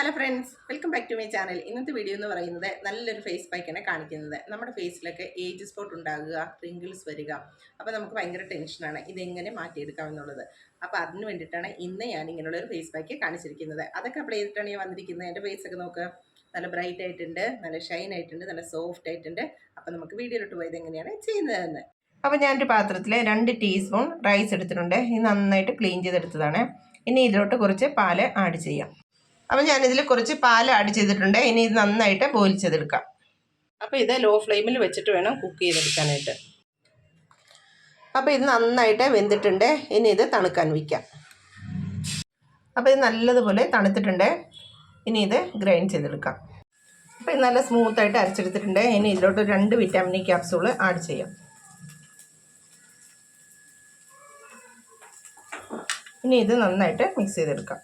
Hello friends, welcome back to my channel. ഇന്നത്തെ video എന്ന് പറയുന്നത് നല്ലൊരു ഫേസ് പാക്കാണ് കാണിക്കുന്നത്. നമ്മുടെ ഫേസിലൊക്കെ ഏജ് സ്പോട്ട് ഉണ്ടാകുക, റിങ്കിൾസ് വരിക. അപ്പോൾ നമുക്ക് ഭയങ്കര ടെൻഷനാണ് ഇതെങ്ങനെ മാറ്റിയെടുക്കാം എന്നുള്ളത്. അപ്പോൾ അതിന് വേണ്ടിയിട്ടാണ് ഇന്ന് ഞാൻ ഇങ്ങനെയുള്ള ഒരു ഫേസ് പാക്ക് കാണിച്ചിരിക്കുന്നത്. അതൊക്കെ അപ്ലൈ ചെയ്തിട്ടാണ് ഞാൻ വന്നിരിക്കുന്നത്. എൻ്റെ ഫേസൊക്കെ നോക്കുക, നല്ല ബ്രൈറ്റ് ആയിട്ടുണ്ട്, നല്ല ഷൈൻ ആയിട്ടുണ്ട്, നല്ല സോഫ്റ്റ് ആയിട്ടുണ്ട്. അപ്പോൾ നമുക്ക് വീഡിയോയിലോട്ട് പോയത് എങ്ങനെയാണ് ചെയ്യുന്നതെന്ന്. അപ്പോൾ ഞാനൊരു പാത്രത്തിൽ 2 ടീസ്പൂൺ റൈസ് എടുത്തിട്ടുണ്ട്. ഇത് നന്നായിട്ട് ക്ലീൻ ചെയ്തെടുത്തതാണ്. ഇനി ഇതിലോട്ട് കുറച്ച് പാല് ആഡ് ചെയ്യാം. അപ്പോൾ ഞാനിതിൽ കുറച്ച് പാൽ ആഡ് ചെയ്തിട്ടുണ്ട്. ഇനി ഇത് നന്നായിട്ട് ബോയിൽ ചെയ്തെടുക്കാം. അപ്പോൾ ഇത് ലോ ഫ്ലെയിമിൽ വെച്ചിട്ട് വേണം കുക്ക് ചെയ്തെടുക്കാനായിട്ട്. അപ്പോൾ ഇത് നന്നായിട്ട് വെന്തിട്ടുണ്ട്. ഇനി ഇത് തണുക്കാൻ വയ്ക്കാം. അപ്പോൾ ഇത് നല്ലതുപോലെ തണുത്തിട്ടുണ്ട്. ഇനി ഇത് ഗ്രൈൻഡ് ചെയ്തെടുക്കാം. അപ്പോൾ ഇത് നല്ല സ്മൂത്തായിട്ട് അരച്ചെടുത്തിട്ടുണ്ട്. ഇനി ഇതിലോട്ട് 2 വിറ്റാമിൻ ക്യാപ്സൂൾ ആഡ് ചെയ്യാം. ഇനി ഇത് നന്നായിട്ട് മിക്സ് ചെയ്തെടുക്കാം.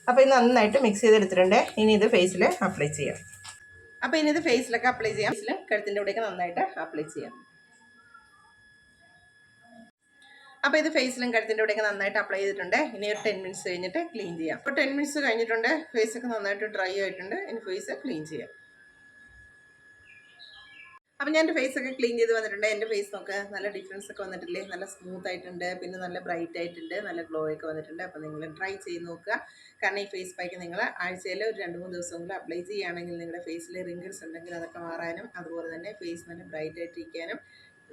അപ്പോൾ ഇത് നന്നായിട്ട് മിക്സ് ചെയ്തെടുത്തിട്ടുണ്ട്. ഇനി ഇത് ഫേസിൽ അപ്ലൈ ചെയ്യാം. അപ്പോൾ ഇനി ഇത് ഫേസിലൊക്കെ അപ്ലൈ ചെയ്യാം. ഫേസിൽ കഴുത്തിൻ്റെ ഇവിടെയൊക്കെ നന്നായിട്ട് അപ്ലൈ ചെയ്യാം. അപ്പോൾ ഇത് ഫേസിലും കഴുത്തിൻ്റെ ഇവിടെയൊക്കെ നന്നായിട്ട് അപ്ലൈ ചെയ്തിട്ടുണ്ട്. ഇനി ഒരു 10 മിനിറ്റ്സ് കഴിഞ്ഞിട്ട് ക്ലീൻ ചെയ്യാം. അപ്പോൾ 10 മിനിറ്റ്സ് കഴിഞ്ഞിട്ടുണ്ട്. ഫേസൊക്കെ നന്നായിട്ട് ഡ്രൈ ആയിട്ടുണ്ട്. ഇനി ഫേസ് ക്ലീൻ ചെയ്യാം. അപ്പോൾ ഞാൻ എൻ്റെ ഫേസൊക്കെ ക്ലീൻ ചെയ്ത് വന്നിട്ടുണ്ട്. എൻ്റെ ഫേസ് നോക്ക്, നല്ല ഡിഫറൻസ് ഒക്കെ വന്നിട്ടില്ലേ? നല്ല സ്മൂത്ത് ആയിട്ടുണ്ട്, പിന്നെ നല്ല ബ്രൈറ്റ് ആയിട്ടുണ്ട്, നല്ല ഗ്ലോ ഒക്കെ വന്നിട്ടുണ്ട്. അപ്പോൾ നിങ്ങൾ ട്രൈ ചെയ്ത് നോക്കുക. കാരണം ഈ ഫേസ് പാക്ക് നിങ്ങൾ ആഴ്ചയിൽ ഒരു 2-3 ദിവസമെങ്കിലും അപ്ലൈ ചെയ്യുകയാണെങ്കിൽ നിങ്ങളുടെ ഫേസിൽ റിങ്കിൾസ് ഉണ്ടെങ്കിൽ അതൊക്കെ മാറാനും, അതുപോലെ തന്നെ ഫേസ് നല്ല ബ്രൈറ്റ് ആയിട്ടിരിക്കാനും,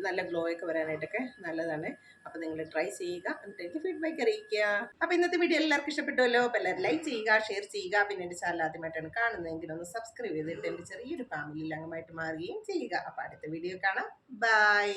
നല്ല ഗ്ലോ ഒക്കെ വരാനായിട്ടൊക്കെ നല്ലതാണ്. അപ്പോൾ നിങ്ങൾ ട്രൈ ചെയ്യുക, എന്നിട്ട് എനിക്ക് ഫീഡ്ബാക്ക് അറിയിക്കുക. അപ്പോൾ ഇന്നത്തെ വീഡിയോ എല്ലാവർക്കും ഇഷ്ടപ്പെട്ടുമല്ലോ. അപ്പോൾ എല്ലാവരും ലൈക്ക് ചെയ്യുക, ഷെയർ ചെയ്യുക. പിന്നെ എൻ്റെ ചാനൽ ആദ്യമായിട്ടാണ് കാണുന്നതെങ്കിൽ ഒന്ന് സബ്സ്ക്രൈബ് ചെയ്തിട്ട് എൻ്റെ ചെറിയൊരു ഫാമിലിയിൽ അംഗമായിട്ട് മാറുകയും ചെയ്യുക. അപ്പോൾ അടുത്ത വീഡിയോ കാണാം. ബൈ.